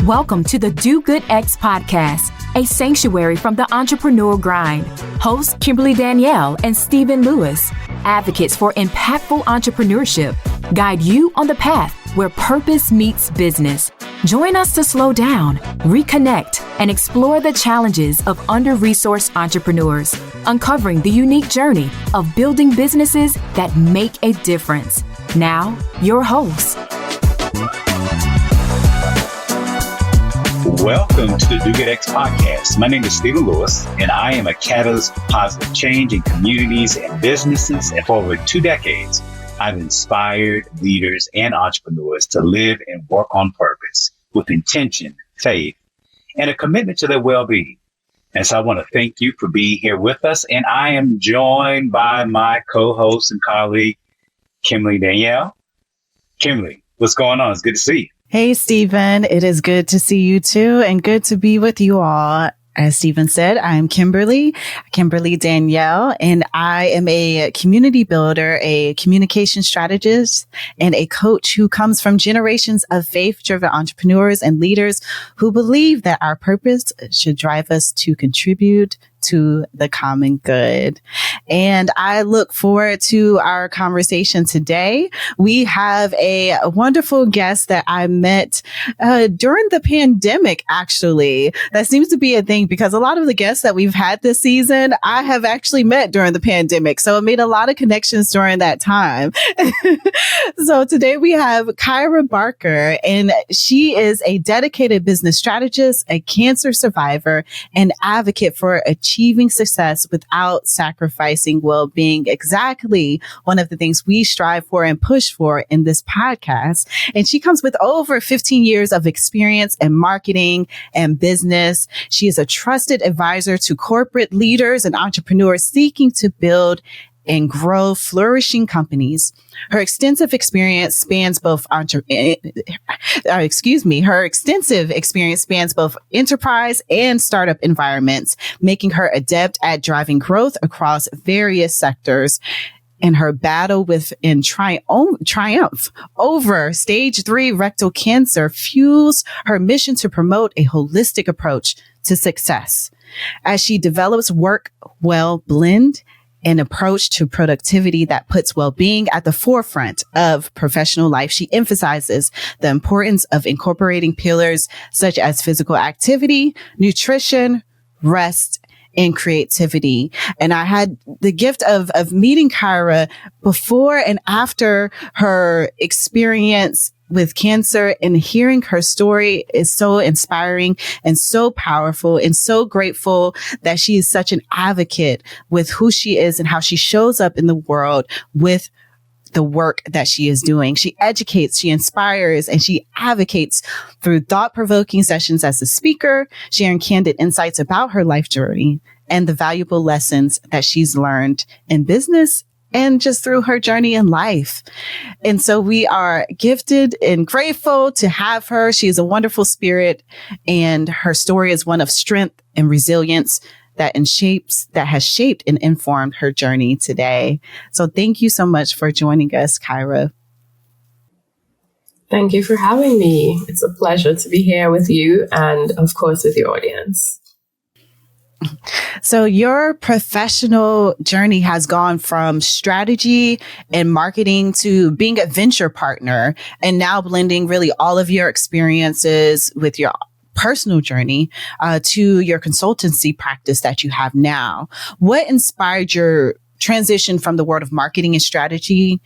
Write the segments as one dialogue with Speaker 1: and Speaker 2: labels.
Speaker 1: Welcome to the Do Good X podcast, a sanctuary from the entrepreneurial grind. Hosts Kimberly Danielle and Stephen Lewis, advocates for impactful entrepreneurship, guide you on the path where purpose meets business. Join us to slow down, reconnect, and explore the challenges of under-resourced entrepreneurs, uncovering the unique journey of building businesses that make a difference. Now, your host.
Speaker 2: Welcome to the Do Good X podcast. My name is Stephen Lewis, and I am a catalyst for positive change in communities and businesses. And for over 2 decades, I've inspired leaders and entrepreneurs to live and work on purpose with intention, faith, and a commitment to their well-being. And so I want to thank you for being here with us. And I am joined by my co-host and colleague, Kimberly Danielle. Kimberly, what's going on? It's good to see you.
Speaker 3: Hey, Stephen. It is good to see you too, and good to be with you all. As Stephen said, I'm Kimberly Danielle, and I am a community builder, a communication strategist, and a coach who comes from generations of faith-driven entrepreneurs and leaders who believe that our purpose should drive us to contribute to the common good. And I look forward to our conversation today. We have a wonderful guest that I met during the pandemic, actually. That seems to be a thing because a lot of the guests that we've had this season, I have actually met during the pandemic. So it made a lot of connections during that time. So today we have Kyra Barker, and she is a dedicated business strategist, a cancer survivor, and advocate for achieving success without sacrificing well-being. Exactly one of the things we strive for and push for in this podcast. And she comes with over 15 years of experience in marketing and business. She is a trusted advisor to corporate leaders and entrepreneurs seeking to build and grow flourishing companies. Her extensive experience spans both enterprise and startup environments, making her adept at driving growth across various sectors. And her battle with and triumph over stage 3 rectal cancer fuels her mission to promote a holistic approach to success. As she develops work-well-blend an approach to productivity that puts well-being at the forefront of professional life, she emphasizes the importance of incorporating pillars such as physical activity, nutrition, rest, and creativity. And I had the gift of meeting Kyra before and after her experience with cancer, and hearing her story is so inspiring and so powerful, and so grateful that she is such an advocate with who she is and how she shows up in the world with the work that she is doing. She educates, she inspires, and she advocates through thought-provoking sessions as a speaker, sharing candid insights about her life journey and the valuable lessons that she's learned in business and just through her journey in life. And so we are gifted and grateful to have her. She is a wonderful spirit, and her story is one of strength and resilience that has shaped and informed her journey today. So thank you so much for joining us, Kyra.
Speaker 4: Thank you for having me. It's a pleasure to be here with you and, of course, with your audience.
Speaker 3: So your professional journey has gone from strategy and marketing to being a venture partner, and now blending really all of your experiences with your personal journey to your consultancy practice that you have now. What inspired your transition from the world of marketing and strategy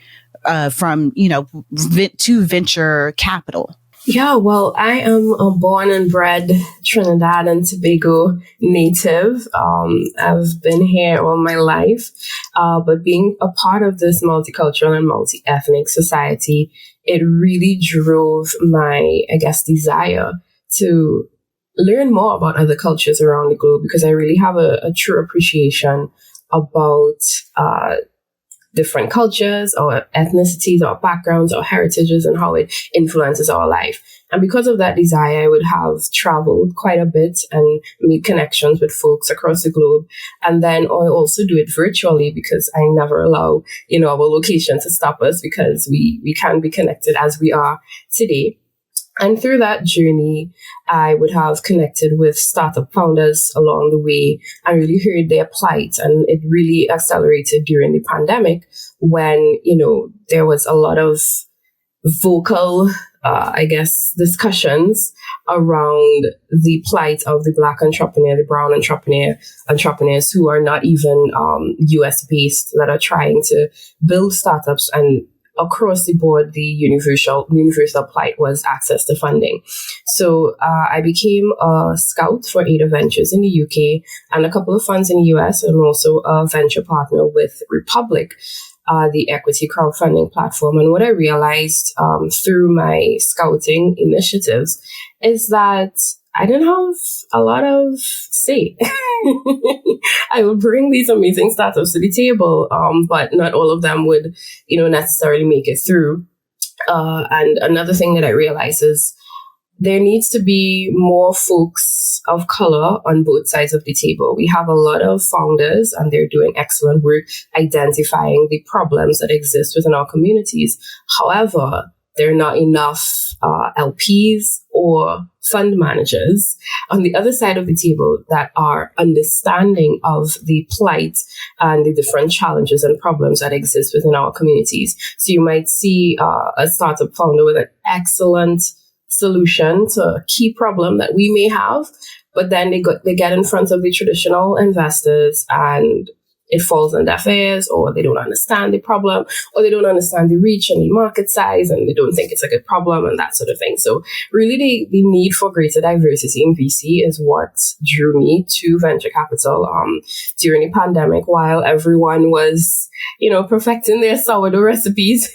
Speaker 3: to venture capital?
Speaker 4: Yeah, well, I am a born and bred Trinidad and Tobago native. I've been here all my life, but being a part of this multicultural and multi-ethnic society, it really drove my, desire to learn more about other cultures around the globe, because I really have a true appreciation about different cultures or ethnicities or backgrounds or heritages and how it influences our life. And because of that desire, I would have traveled quite a bit and made connections with folks across the globe. And then I also do it virtually, because I never allow, our location to stop us, because we can be connected as we are today. And through that journey, I would have connected with startup founders along the way and really heard their plight. And it really accelerated during the pandemic when, there was a lot of vocal, discussions around the plight of the Black entrepreneur, the brown entrepreneurs who are not even US based, that are trying to build startups. And across the board, the universal plight was access to funding. So I became a scout for Ada Ventures in the UK and a couple of funds in the US, and also a venture partner with Republic, the equity crowdfunding platform. And what I realized through my scouting initiatives is that I didn't have a lot of say. I would bring these amazing startups to the table, but not all of them would, necessarily make it through. And another thing that I realized is there needs to be more folks of color on both sides of the table. We have a lot of founders and they're doing excellent work identifying the problems that exist within our communities. However, there are not enough LPs or fund managers on the other side of the table that are understanding of the plight and the different challenges and problems that exist within our communities. So you might see a startup founder with an excellent solution to a key problem that we may have, but then they get in front of the traditional investors and it falls on deaf ears, or they don't understand the problem, or they don't understand the reach and the market size, and they don't think it's a good problem and that sort of thing. So really the need for greater diversity in VC is what drew me to venture capital during the pandemic, while everyone was, perfecting their sourdough recipes.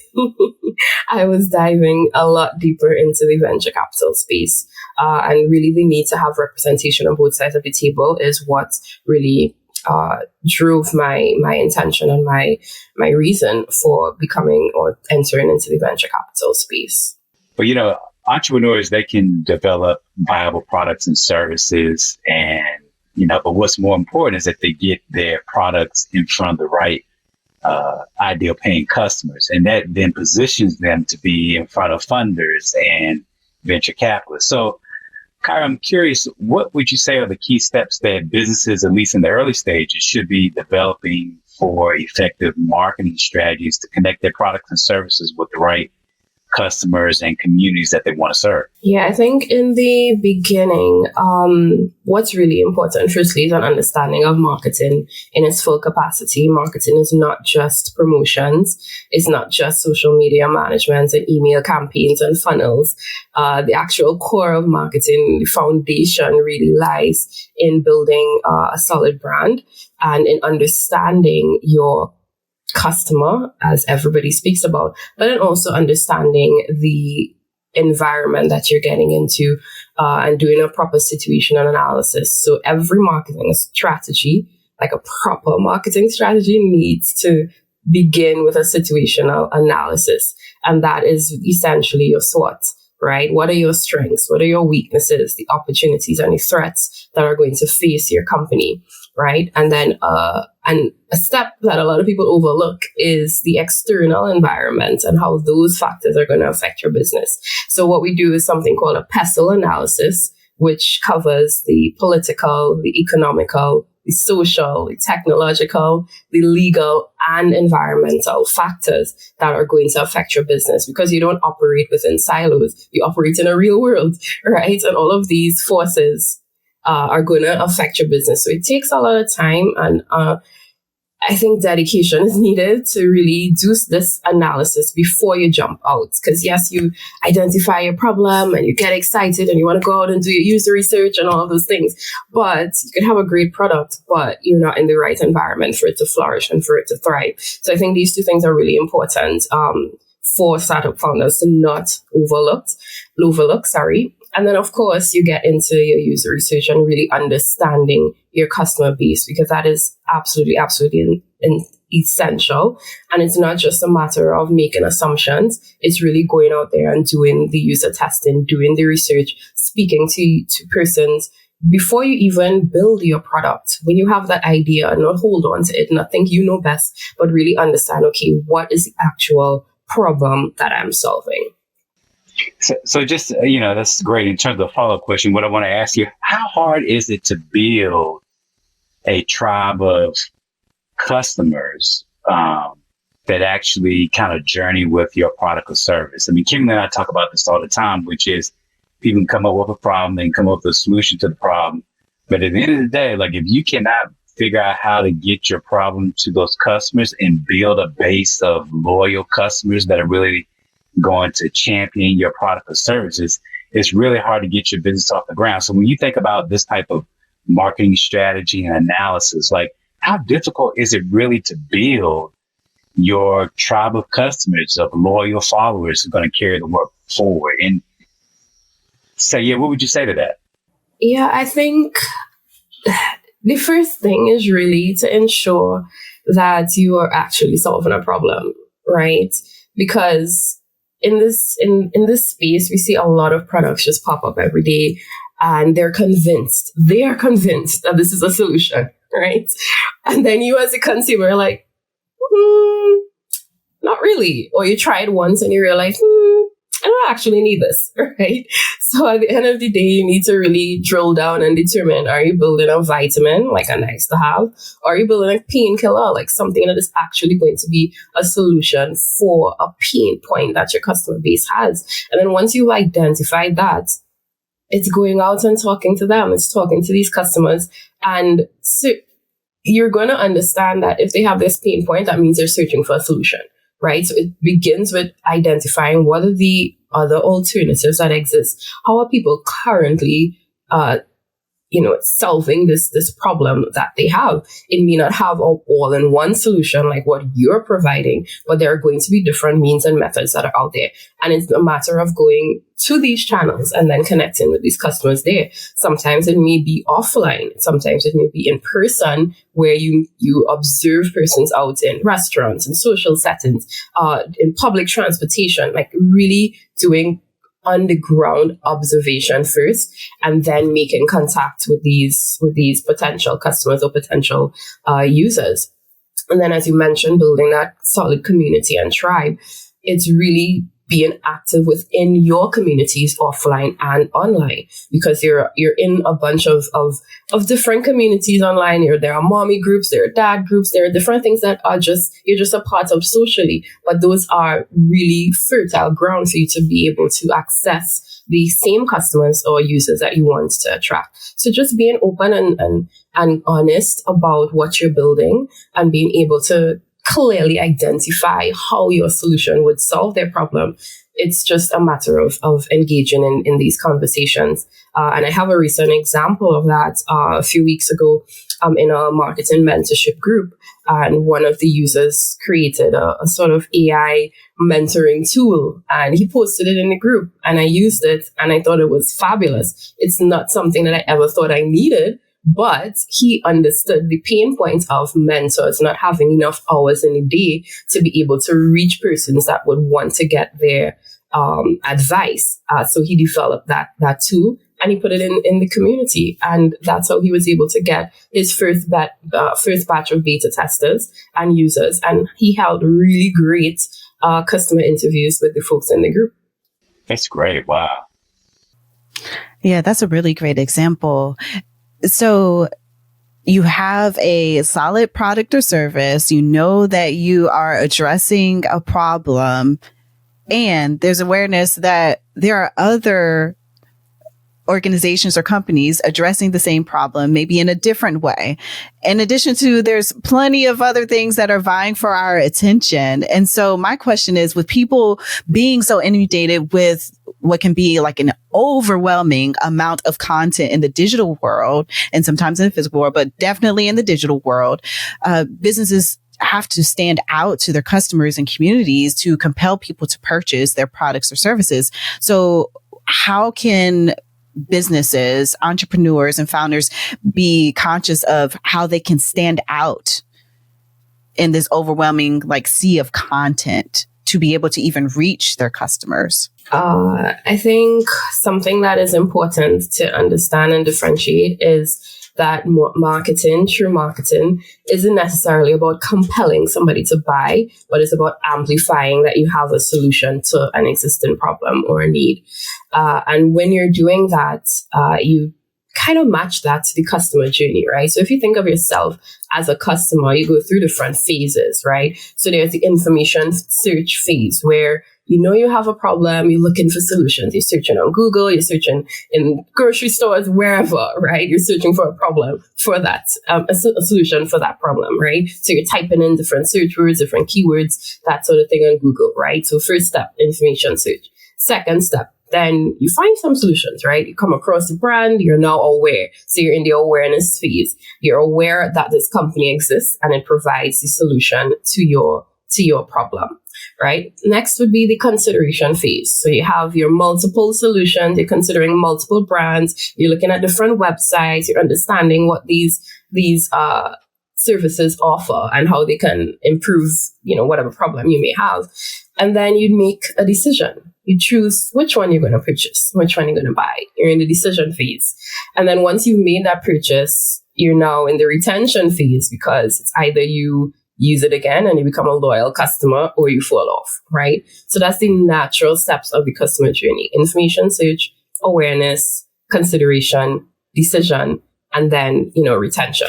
Speaker 4: I was diving a lot deeper into the venture capital space. And really the need to have representation on both sides of the table is what really drove my intention and my reason for becoming or entering into the venture capital space.
Speaker 2: But, entrepreneurs, they can develop viable products and services. And, but what's more important is that they get their products in front of the right ideal paying customers. And that then positions them to be in front of funders and venture capitalists. So, Kyra, I'm curious, what would you say are the key steps that businesses, at least in the early stages, should be developing for effective marketing strategies to connect their products and services with the right customers and communities that they want to serve?
Speaker 4: Yeah, I think in the beginning, what's really important, firstly, is an understanding of marketing in its full capacity. Marketing is not just promotions. It's not just social media management and email campaigns and funnels. The actual core of marketing, the foundation, really lies in building a solid brand and in understanding your customer, as everybody speaks about, but then also understanding the environment that you're getting into and doing a proper situational analysis. So every marketing strategy, like a proper marketing strategy, needs to begin with a situational analysis. And that is essentially your SWOT, right? What are your strengths? What are your weaknesses, the opportunities and the threats that are going to face your company, right? And then and a step that a lot of people overlook is the external environment and how those factors are going to affect your business. So what we do is something called a PESTLE analysis, which covers the political, the economical, the social, the technological, the legal, and environmental factors that are going to affect your business, because you don't operate within silos. You operate in a real world, right? And all of these forces are going to affect your business. So it takes a lot of time, and I think dedication is needed to really do this analysis before you jump out. Because yes, you identify your problem and you get excited and you want to go out and do your user research and all of those things. But you can have a great product, but you're not in the right environment for it to flourish and for it to thrive. So I think these two things are really important for startup founders to not overlook. And then, of course, you get into your user research and really understanding your customer base, because that is absolutely essential. And it's not just a matter of making assumptions. It's really going out there and doing the user testing, doing the research, speaking to persons before you even build your product. When you have that idea, not hold on to it, not think you know best, but really understand, okay, what is the actual problem that I'm solving?
Speaker 2: So just, that's great. In terms of the follow-up question, what I want to ask you, how hard is it to build a tribe of customers that actually kind of journey with your product or service? I mean, Kimberly and I talk about this all the time, which is people can come up with a problem, they can come up with a solution to the problem. But at the end of the day, like if you cannot figure out how to get your problem to those customers and build a base of loyal customers that are really going to champion your product or services, it's really hard to get your business off the ground. So when you think about this type of marketing strategy and analysis, like how difficult is it really to build your tribe of customers, of loyal followers who are going to carry the work forward? And say, what would you say to that?
Speaker 4: Yeah, I think the first thing is really to ensure that you are actually solving a problem, right? Because in this space, we see a lot of products just pop up every day, and they are convinced that this is a solution, right? And then you as a consumer are like, not really. Or you try it once and you realize, I don't actually need this, right? So at the end of the day, you need to really drill down and determine, are you building a vitamin, like a nice to have? Or are you building a painkiller, like something that is actually going to be a solution for a pain point that your customer base has? And then once you've identified that, it's going out and talking to them. It's talking to these customers. And so you're going to understand that if they have this pain point, that means they're searching for a solution, right? So it begins with identifying what are the other alternatives that exist. How are people currently, solving this problem that they have? It may not have an all-in-one solution like what you're providing, but there are going to be different means and methods that are out there. And it's a matter of going to these channels and then connecting with these customers there. Sometimes it may be offline. Sometimes it may be in person, where you observe persons out in restaurants and social settings, in public transportation, like really doing on-the-ground observation first, and then making contact with these potential customers or potential users. And then, as you mentioned, building that solid community and tribe, it's really being active within your communities, offline and online, because you're in a bunch of different communities online. There are mommy groups, there are dad groups, there are different things that are you're just a part of socially, but those are really fertile ground for you to be able to access the same customers or users that you want to attract. So just being open and honest about what you're building and being able to clearly identify how your solution would solve their problem. It's just a matter of engaging in these conversations. And I have a recent example of that a few weeks ago in a marketing mentorship group. And one of the users created a sort of AI mentoring tool, and he posted it in the group, and I used it and I thought it was fabulous. It's not something that I ever thought I needed, but he understood the pain points of mentors not having enough hours in a day to be able to reach persons that would want to get their advice. So he developed that tool and he put it in the community. And that's how he was able to get his first batch of beta testers and users. And he held really great customer interviews with the folks in the group.
Speaker 2: That's great. Wow.
Speaker 3: Yeah, that's a really great example. So you have a solid product or service, you know that you are addressing a problem, and there's awareness that there are other organizations or companies addressing the same problem, maybe in a different way. In addition to, there's plenty of other things that are vying for our attention. And so my question is, with people being so inundated with what can be like an overwhelming amount of content in the digital world, and sometimes in the physical world, but definitely in the digital world, businesses have to stand out to their customers and communities to compel people to purchase their products or services. So how can businesses, entrepreneurs, and founders be conscious of how they can stand out in this overwhelming sea of content to be able to even reach their customers?
Speaker 4: I think something that is important to understand and differentiate is that marketing, true marketing, isn't necessarily about compelling somebody to buy, but it's about amplifying that you have a solution to an existing problem or a need. And when you're doing that, you kind of match that to the customer journey, right? So if you think of yourself as a customer, you go through different phases, right? So there's the information search phase where you know you have a problem, you're looking for solutions. You're searching on Google, you're searching in grocery stores, wherever, right? You're searching for a problem for that, a solution for that problem, right? So you're typing in different search words, different keywords, that sort of thing on Google, right? So first step, information search. Second step, then you find some solutions, right? You come across the brand, you're now aware. So you're in the awareness phase. You're aware that this company exists and it provides the solution to your problem, right? Next would be the consideration phase. So you have your multiple solutions, you're considering multiple brands, you're looking at different websites, you're understanding what these services offer and how they can improve, whatever problem you may have. And then you'd make a decision. You choose which one you're going to purchase, which one you're going to buy. You're in the decision phase. And then once you've made that purchase, you're now in the retention phase, because it's either you use it again and you become a loyal customer or you fall off, right? So that's the natural steps of the customer journey. Information search, awareness, consideration, decision, and then, retention.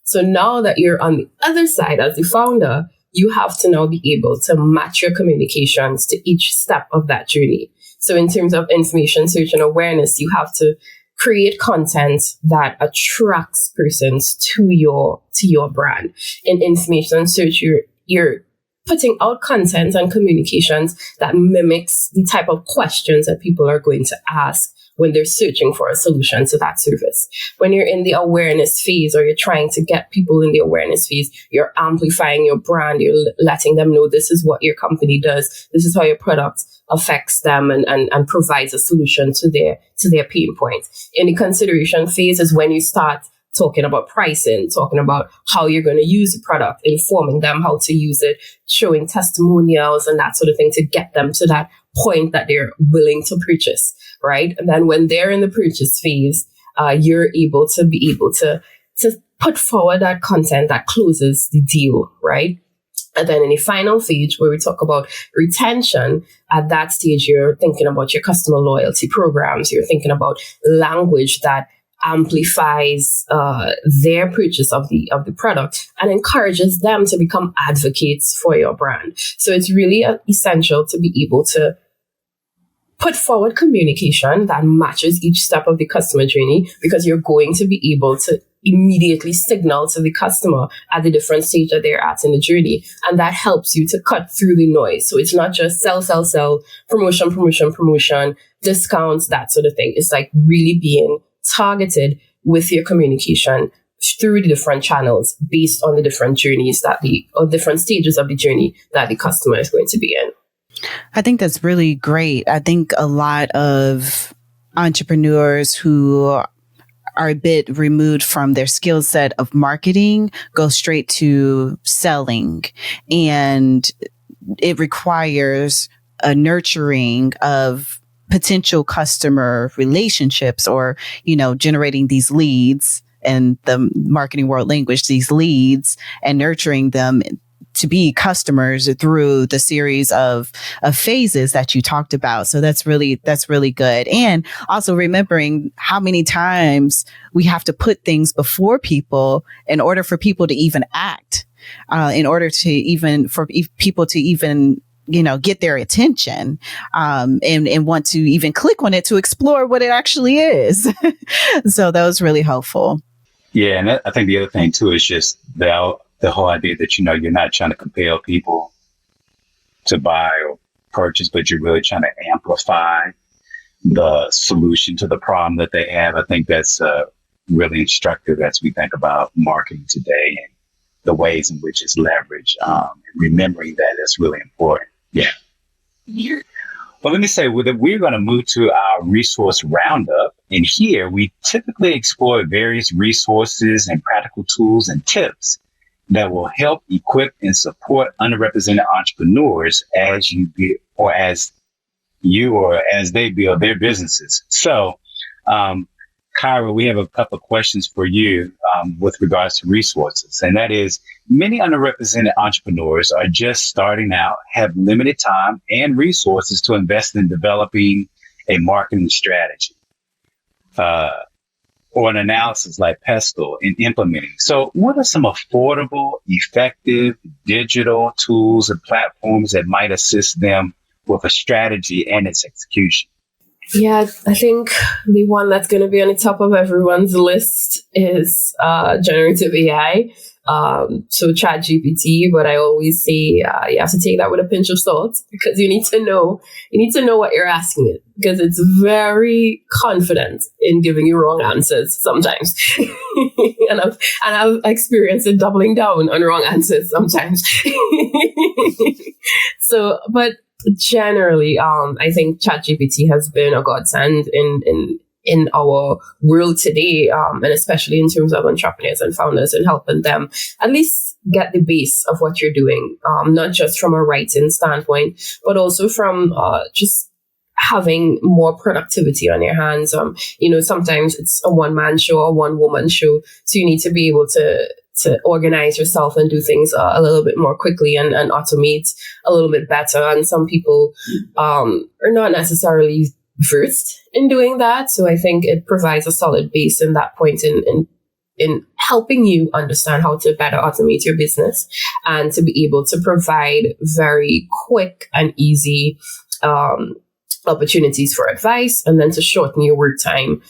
Speaker 4: So now that you're on the other side as the founder, you have to now be able to match your communications to each step of that journey. So in terms of information search and awareness, you have to create content that attracts persons to your brand. In information search, you're putting out content and communications that mimics the type of questions that people are going to ask when they're searching for a solution to that service. When you're in the awareness phase, or you're trying to get people in the awareness phase, you're amplifying your brand. You're letting them know this is what your company does. This is how your product affects them and provides a solution to their pain point. In the consideration phase is when you start talking about pricing, talking about how you're going to use the product, informing them how to use it, showing testimonials and that sort of thing to get them to that point that they're willing to purchase, right? And then when they're in the purchase phase, you're able to put forward that content that closes the deal, right? And then in the final phase, where we talk about retention, at that stage, you're thinking about your customer loyalty programs. You're thinking about language that amplifies their purchase of the product and encourages them to become advocates for your brand. So it's really essential to be able to put forward communication that matches each step of the customer journey, because you're going to be able to immediately signal to the customer at the different stage that they're at in the journey. And that helps you to cut through the noise. So it's not just sell, promotion, discounts, that sort of thing. It's like really being targeted with your communication through the different channels based on the different journeys or different stages of the journey that the customer is going to be in.
Speaker 3: I think that's really great. I think a lot of entrepreneurs who are a bit removed from their skill set of marketing go straight to selling, and it requires a nurturing of potential customer relationships, or, generating these leads, and the marketing world language, these leads, and nurturing them to be customers through the series of phases that you talked about. So that's really good. And also remembering how many times we have to put things before people in order for people to even act, in order to even, for people to even, get their attention, and want to even click on it to explore what it actually is. So that was really helpful.
Speaker 2: Yeah. And I think the other thing too is just the whole idea that, you're not trying to compel people to buy or purchase, but you're really trying to amplify the solution to the problem that they have. I think that's really instructive as we think about marketing today and the ways in which it's leveraged. And remembering that is really important. Yeah. Well, let me say, we're going to move to our resource roundup. And here we typically explore various resources and practical tools and tips that will help equip and support underrepresented entrepreneurs as they build their businesses. So, Kyra, we have a couple of questions for you with regards to resources. And that is, many underrepresented entrepreneurs are just starting out, have limited time and resources to invest in developing a marketing strategy or an analysis like PESTLE in implementing. So what are some affordable, effective digital tools and platforms that might assist them with a strategy and its execution?
Speaker 4: Yeah, I think the one that's going to be on the top of everyone's list is generative AI. So ChatGPT, but I always say you have to take that with a pinch of salt, because you need to know what you're asking it, because it's very confident in giving you wrong answers sometimes. and I've experienced it doubling down on wrong answers sometimes. So, but generally, I think ChatGPT has been a godsend in our world today, and especially in terms of entrepreneurs and founders, and helping them at least get the base of what you're doing, not just from a writing standpoint, but also from just having more productivity on your hands. Sometimes it's a one-man show or one-woman show, so you need to be able to organize yourself and do things a little bit more quickly and automate a little bit better. And some people are not necessarily versed in doing that. So I think it provides a solid base in that point in helping you understand how to better automate your business and to be able to provide very quick and easy opportunities for advice, and then to shorten your work time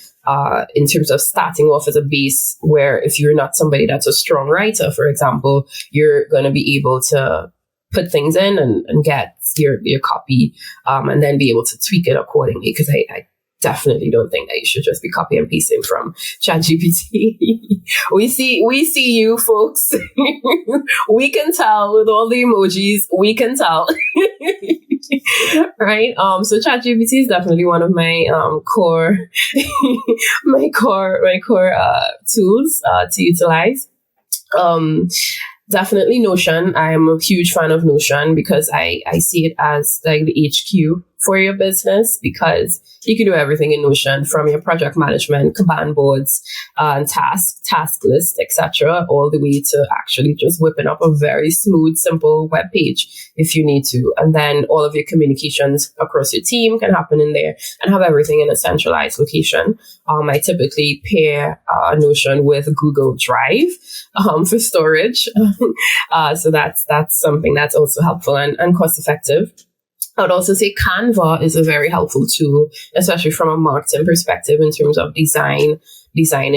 Speaker 4: in terms of starting off as a base, where if you're not somebody that's a strong writer, for example, you're going to be able to put things in and get your copy, and then be able to tweak it accordingly. Because I definitely don't think that you should just be copy and pasting from ChatGPT. we see you folks. We can tell with all the emojis. We can tell. Right. So ChatGPT is definitely one of my core tools to utilize. Definitely Notion. I am a huge fan of Notion because I see it as like the HQ for your business, because you can do everything in Notion, from your project management, Kanban boards, task list, etc., all the way to actually just whipping up a very smooth, simple web page if you need to. And then all of your communications across your team can happen in there and have everything in a centralized location. I typically pair Notion with Google Drive for storage. So that's something that's also helpful and cost effective. I would also say Canva is a very helpful tool, especially from a marketing perspective in terms of designing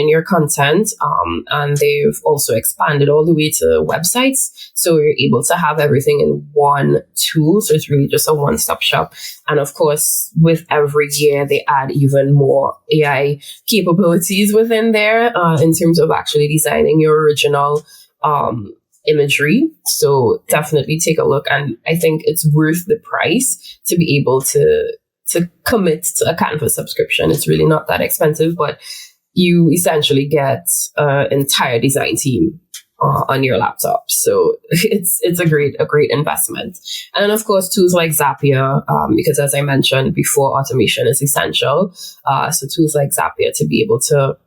Speaker 4: your content. And they've also expanded all the way to websites. So you're able to have everything in one tool. So it's really just a one-stop shop. And of course, with every year, they add even more AI capabilities within there in terms of actually designing your original imagery. So definitely take a look, and I think it's worth the price to be able to commit to a Canva subscription. It's really not that expensive, but you essentially get an entire design team on your laptop. So it's a great investment. And then of course tools like Zapier, because as I mentioned before, automation is essential. So tools like Zapier to be able to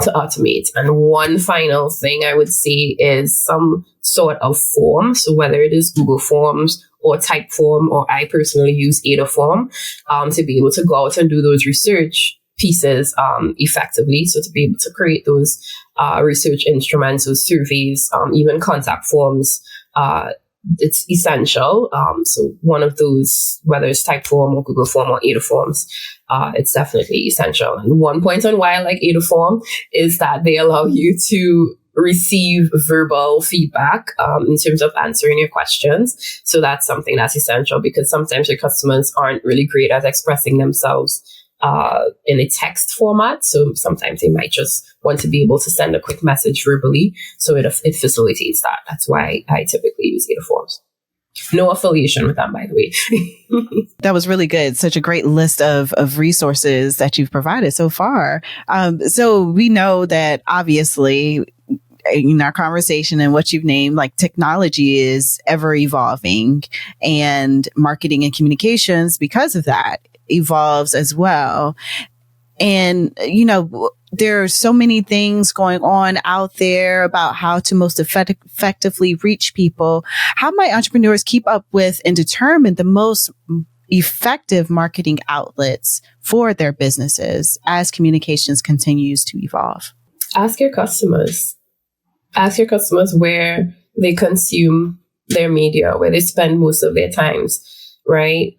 Speaker 4: automate. And one final thing I would say is some sort of form. So whether it is Google Forms or Typeform, or I personally use Adaform, to be able to go out and do those research pieces effectively. So to be able to create those research instruments, those surveys, even contact forms, it's essential. So one of those, whether it's Typeform or Google Form or Adaforms, it's definitely essential. And one point on why I like Adaform is that they allow you to receive verbal feedback in terms of answering your questions. So that's something that's essential, because sometimes your customers aren't really great at expressing themselves in a text format. So sometimes they might just want to be able to send a quick message verbally. So it facilitates that. That's why I typically use Adaforms. No affiliation with them, by the way.
Speaker 3: That was really good. Such a great list of resources that you've provided so far. So we know that obviously in our conversation and what you've named, like technology is ever evolving, and marketing and communications, because of that, evolves as well. And, there are so many things going on out there about how to most effectively reach people. How might entrepreneurs keep up with and determine the most effective marketing outlets for their businesses as communications continues to evolve?
Speaker 4: Ask your customers. Ask your customers where they consume their media, where they spend most of their times, right?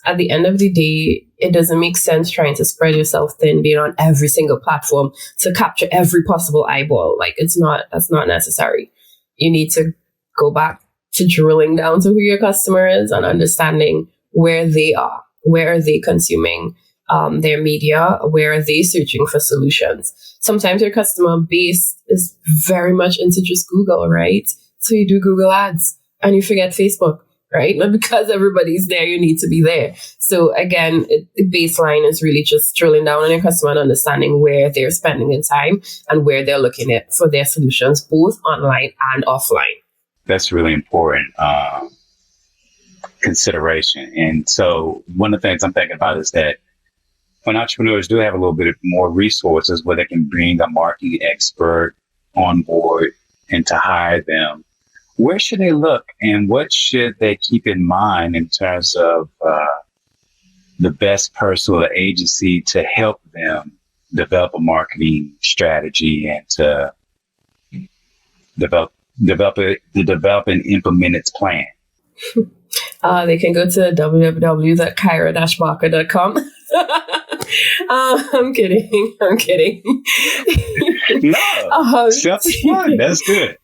Speaker 4: At the end of the day, it doesn't make sense trying to spread yourself thin, being on every single platform to capture every possible eyeball. Like that's not necessary. You need to go back to drilling down to who your customer is and understanding where they are, where are they consuming their media, where are they searching for solutions. Sometimes your customer base is very much into just Google, right? So you do Google ads and you forget Facebook, right? But because everybody's there, you need to be there. So again, the baseline is really just drilling down on your customer and understanding where they're spending their time and where they're looking at for their solutions, both online and offline.
Speaker 2: That's really important consideration. And so one of the things I'm thinking about is that when entrepreneurs do have a little bit more resources where they can bring a marketing expert on board and to hire them, where should they look and what should they keep in mind in terms of the best person or the agency to help them develop a marketing strategy and to develop and implement its plan?
Speaker 4: They can go to www.kyra-barker.com. I'm kidding.
Speaker 2: No, self-explanatory. That's good.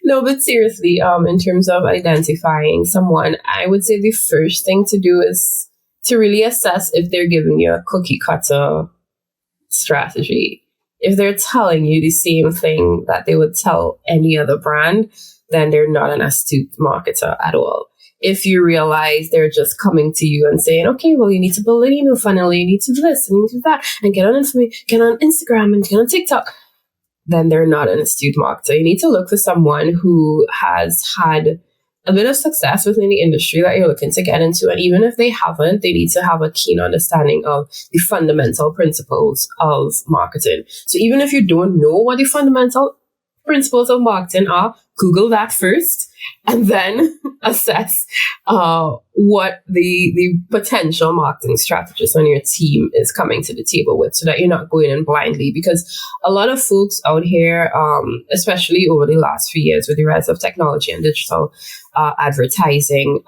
Speaker 4: No, but seriously, in terms of identifying someone, I would say the first thing to do is to really assess if they're giving you a cookie cutter strategy. If they're telling you the same thing that they would tell any other brand, then they're not an astute marketer at all. If you realize they're just coming to you and saying, okay, well, you need to build an email funnel, you need to do this, and you need to do that, and get on Instagram and get on TikTok, then they're not an astute marketer. You need to look for someone who has had a bit of success within the industry that you're looking to get into. And even if they haven't, they need to have a keen understanding of the fundamental principles of marketing. So even if you don't know what the fundamental principles of marketing are, Google that first and then assess what the potential marketing strategist on your team is coming to the table with, so that you're not going in blindly. Because a lot of folks out here, especially over the last few years with the rise of technology and digital advertising,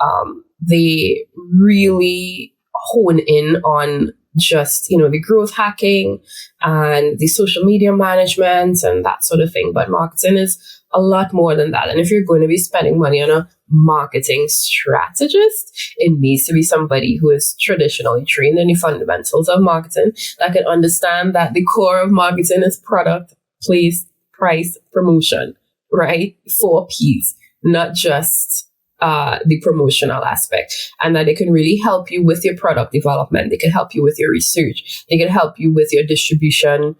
Speaker 4: they really hone in on just, the growth hacking and the social media management and that sort of thing. But marketing is a lot more than that. And if you're going to be spending money on a marketing strategist, it needs to be somebody who is traditionally trained in the fundamentals of marketing, that can understand that the core of marketing is product, place, price, promotion, right? 4 Ps, not just the promotional aspect, and that they can really help you with your product development. They can help you with your research. They can help you with your distribution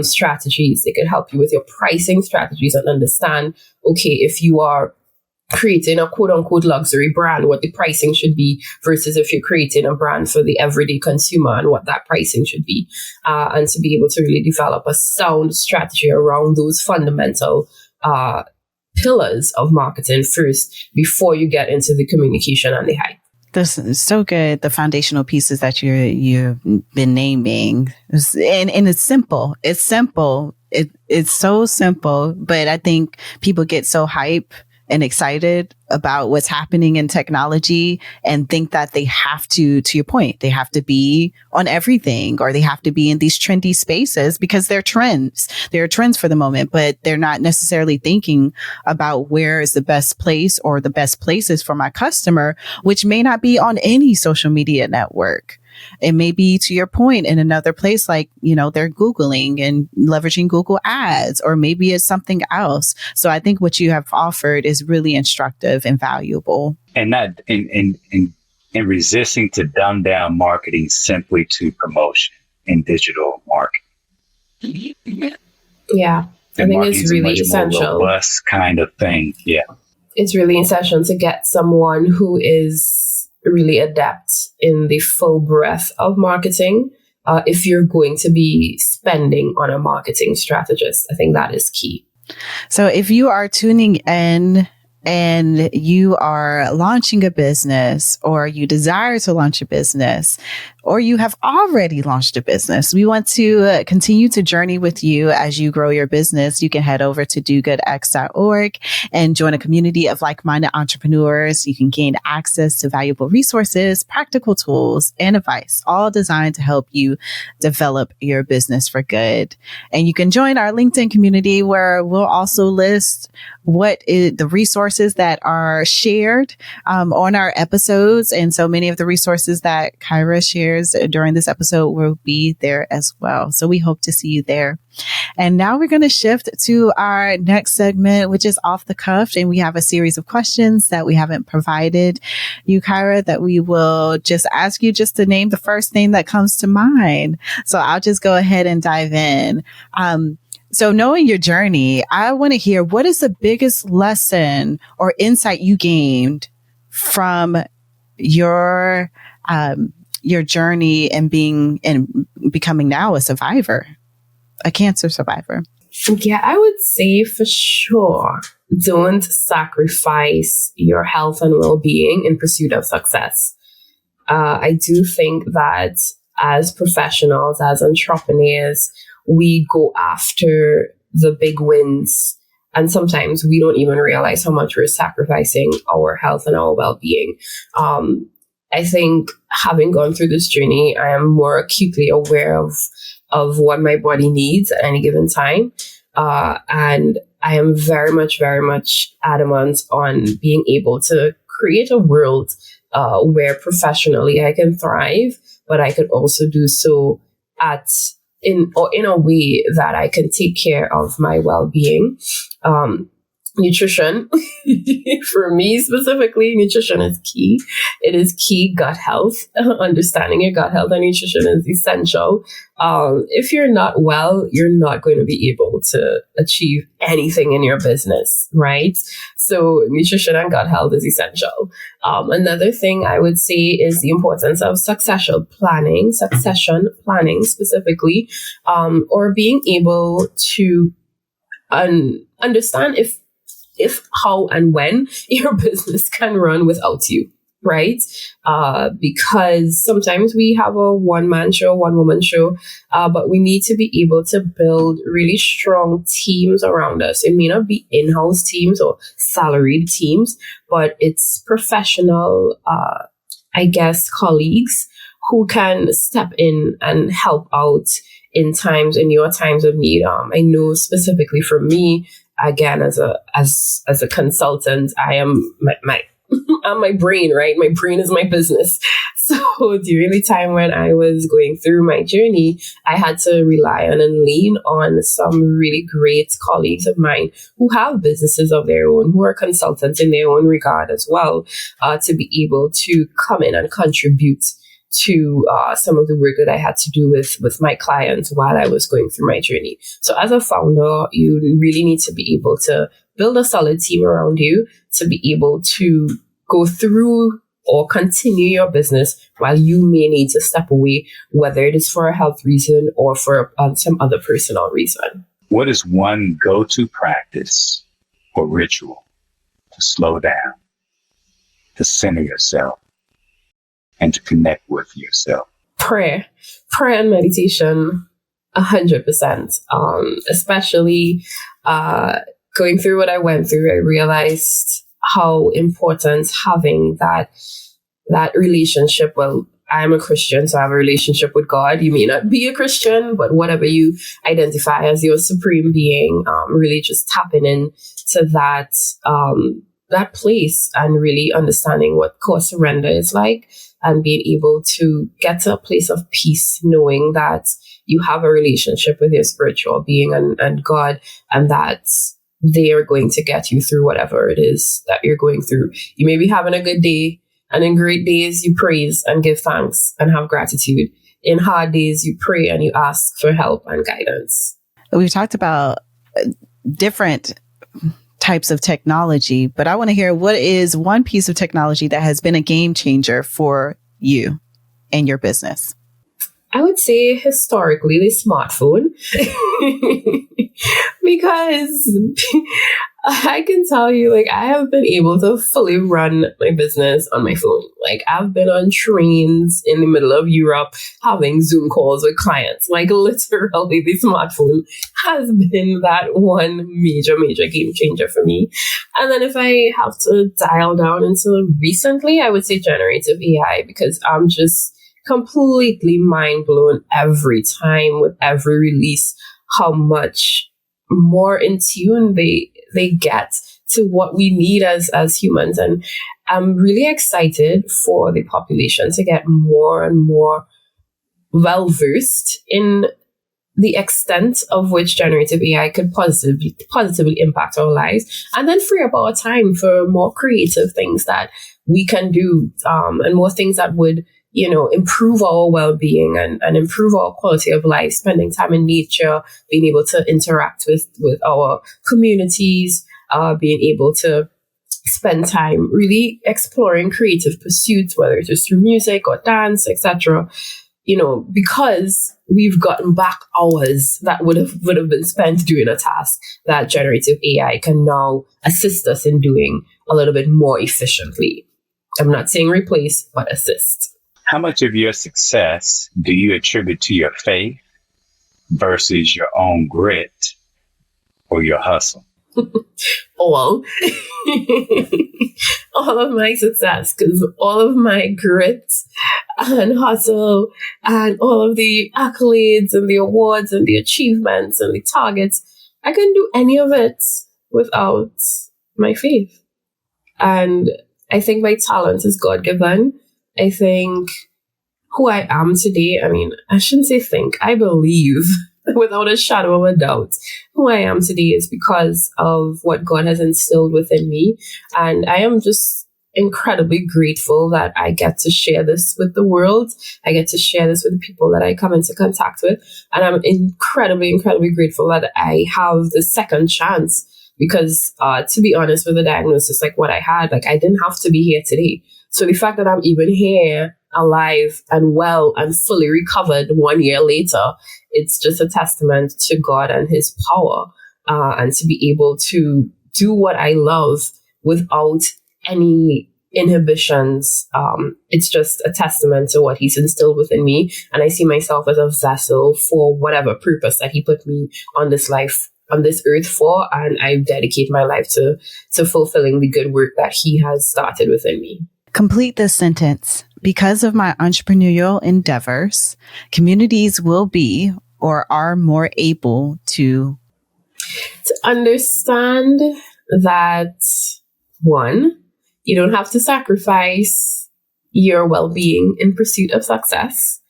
Speaker 4: strategies. They can help you with your pricing strategies and understand, okay, if you are creating a quote unquote luxury brand, what the pricing should be versus if you're creating a brand for the everyday consumer and what that pricing should be. And to be able to really develop a sound strategy around those fundamental pillars of marketing first before you get into the communication and the hype.
Speaker 3: This is so good. The foundational pieces that you've been naming, and it's simple. It's simple. It's so simple, but I think people get so hype and excited about what's happening in technology and think that they have to your point, they have to be on everything, or they have to be in these trendy spaces because they're trends. They're trends for the moment, but they're not necessarily thinking about where is the best place or the best places for my customer, which may not be on any social media network. It may be, to your point, in another place, like, they're Googling and leveraging Google ads, or maybe it's something else. So I think what you have offered is really instructive and valuable. And
Speaker 2: not in resisting to dumb down marketing simply to promotion in digital marketing.
Speaker 4: Yeah, I think it's really essential.
Speaker 2: More robust kind of thing. Yeah.
Speaker 4: It's really essential to get someone who is really adept in the full breadth of marketing, if you're going to be spending on a marketing strategist. I think that is key.
Speaker 3: So if you are tuning in and you are launching a business, or you desire to launch a business, or you have already launched a business, we want to continue to journey with you as you grow your business. You can head over to dogoodx.org and join a community of like-minded entrepreneurs. You can gain access to valuable resources, practical tools, and advice, all designed to help you develop your business for good. And you can join our LinkedIn community, where we'll also list what is the resources that are shared on our episodes. And so many of the resources that Kyra shares during this episode will be there as well. So we hope to see you there. And now we're going to shift to our next segment, which is off the cuff. And we have a series of questions that we haven't provided you, Kyra, that we will just ask you just to name the first thing that comes to mind. So I'll just go ahead and dive in. So knowing your journey, I want to hear, what is the biggest lesson or insight you gained from your journey and becoming now a survivor, a cancer survivor?
Speaker 4: Yeah, I would say for sure, don't sacrifice your health and well-being in pursuit of success. I do think that as professionals, as entrepreneurs, we go after the big wins, and sometimes we don't even realize how much we're sacrificing our health and our well-being. I think having gone through this journey, I am more acutely aware of what my body needs at any given time. And I am very much adamant on being able to create a world where professionally I can thrive, but I could also do so in a way that I can take care of my well-being. Nutrition, for me specifically, nutrition is key. It is key. Gut health, understanding your gut health and nutrition is essential. If you're not well, you're not going to be able to achieve anything in your business, right? So nutrition and gut health is essential. Another thing I would say is the importance of succession planning specifically, or being able to understand if, how, and when your business can run without you, right? Because sometimes we have a one-man show, one-woman show, but we need to be able to build really strong teams around us. It may not be in-house teams or salaried teams, but it's professional, colleagues who can step in and help out in your times of need. I know specifically for me, again, as a consultant, I am I'm my brain, right? My brain is my business. So during the time when I was going through my journey, I had to rely on and lean on some really great colleagues of mine who have businesses of their own, who are consultants in their own regard as well, to be able to come in and contribute to some of the work that I had to do with my clients while I was going through my journey. So as a founder, you really need to be able to build a solid team around you to be able to go through or continue your business while you may need to step away, whether it is for a health reason or for some other personal reason.
Speaker 2: What is one go-to practice or ritual to slow down, to center yourself, and to connect with yourself?
Speaker 4: Prayer and meditation, 100%. Especially going through what I went through, I realized how important having that relationship. Well, I'm a Christian, so I have a relationship with God. You may not be a Christian, but whatever you identify as your supreme being, really just tapping into that place and really understanding what core surrender is like, and being able to get to a place of peace, knowing that you have a relationship with your spiritual being and God, and that they are going to get you through whatever it is that you're going through. You may be having a good day, and in great days, you praise and give thanks and have gratitude. In hard days, you pray and you ask for help and guidance.
Speaker 3: We've talked about different types of technology, but I want to hear, what is one piece of technology that has been a game changer for you and your business?
Speaker 4: I would say historically the smartphone, because I can tell you, like, I have been able to fully run my business on my phone. Like, I've been on trains in the middle of Europe having Zoom calls with clients. Like, literally, the smartphone has been that one major game changer for me. And then if I have to dial down into recently, I would say generative AI, because I'm just completely mind blown every time with every release how much more in tune they get to what we need as humans. And I'm really excited for the population to get more and more well versed in the extent of which generative AI could positively impact our lives, and then free up our time for more creative things that we can do, and more things that would, improve our well-being and improve our quality of life, spending time in nature, being able to interact with our communities, being able to spend time really exploring creative pursuits, whether it is through music or dance, etc. Because we've gotten back hours that would have been spent doing a task that generative AI can now assist us in doing a little bit more efficiently. I'm not saying replace, but assist.
Speaker 2: How much of your success do you attribute to your faith versus your own grit or your hustle?
Speaker 4: All of my success, because all of my grit and hustle and all of the accolades and the awards and the achievements and the targets, I couldn't do any of it without my faith. And I think my talent is God-given. I think who I am today, I shouldn't say think, I believe without a shadow of a doubt, who I am today is because of what God has instilled within me. And I am just incredibly grateful that I get to share this with the world. I get to share this with the people that I come into contact with. And I'm incredibly grateful that I have the second chance, because to be honest, with the diagnosis like what I had, like, I didn't have to be here today. So the fact that I'm even here, alive and well and fully recovered 1 year later, it's just a testament to God and his power, and to be able to do what I love without any inhibitions. It's just a testament to what he's instilled within me. And I see myself as a vessel for whatever purpose that he put me on this earth for. And I dedicate my life to fulfilling the good work that he has started within me.
Speaker 3: Complete this sentence. Because of my entrepreneurial endeavors, communities will be or are more able to
Speaker 4: understand that, one, you don't have to sacrifice your well-being in pursuit of success.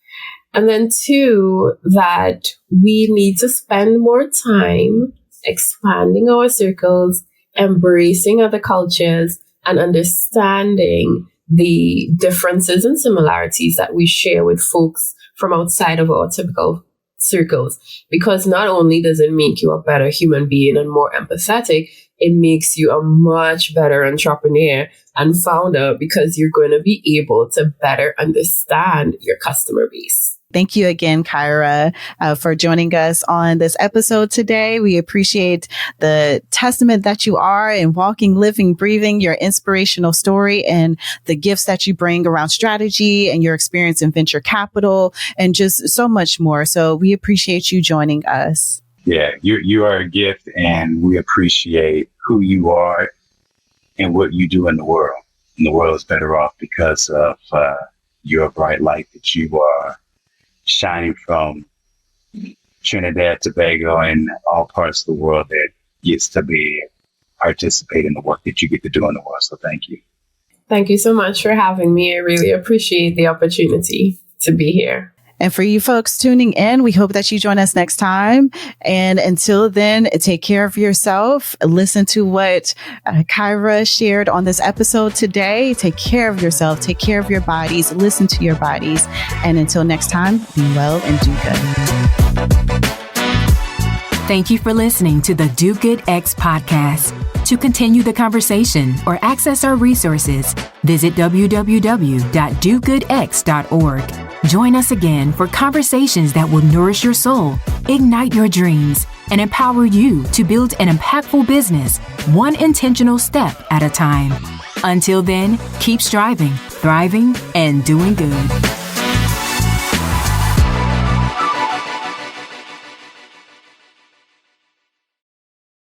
Speaker 4: And then two, that we need to spend more time expanding our circles, embracing other cultures, and understanding the differences and similarities that we share with folks from outside of our typical circles. Because not only does it make you a better human being and more empathetic, it makes you a much better entrepreneur and founder, because you're going to be able to better understand your customer base.
Speaker 3: Thank you again, Kyra, for joining us on this episode today. We appreciate the testament that you are in walking, living, breathing, your inspirational story, and the gifts that you bring around strategy and your experience in venture capital and just so much more. So we appreciate you joining us.
Speaker 2: Yeah, you are a gift, and we appreciate who you are and what you do in the world. And the world is better off because of your bright light that you are shining from Trinidad, Tobago, and all parts of the world that gets to participate in the work that you get to do in the world. So thank you.
Speaker 4: Thank you so much for having me. I really appreciate the opportunity to be here.
Speaker 3: And for you folks tuning in, we hope that you join us next time. And until then, take care of yourself. Listen to what Kyra shared on this episode today. Take care of yourself. Take care of your bodies. Listen to your bodies. And until next time, be well and do good.
Speaker 1: Thank you for listening to the Do Good X podcast. To continue the conversation or access our resources, visit www.dogoodx.org. Join us again for conversations that will nourish your soul, ignite your dreams, and empower you to build an impactful business, one intentional step at a time. Until then, keep striving, thriving, and doing good.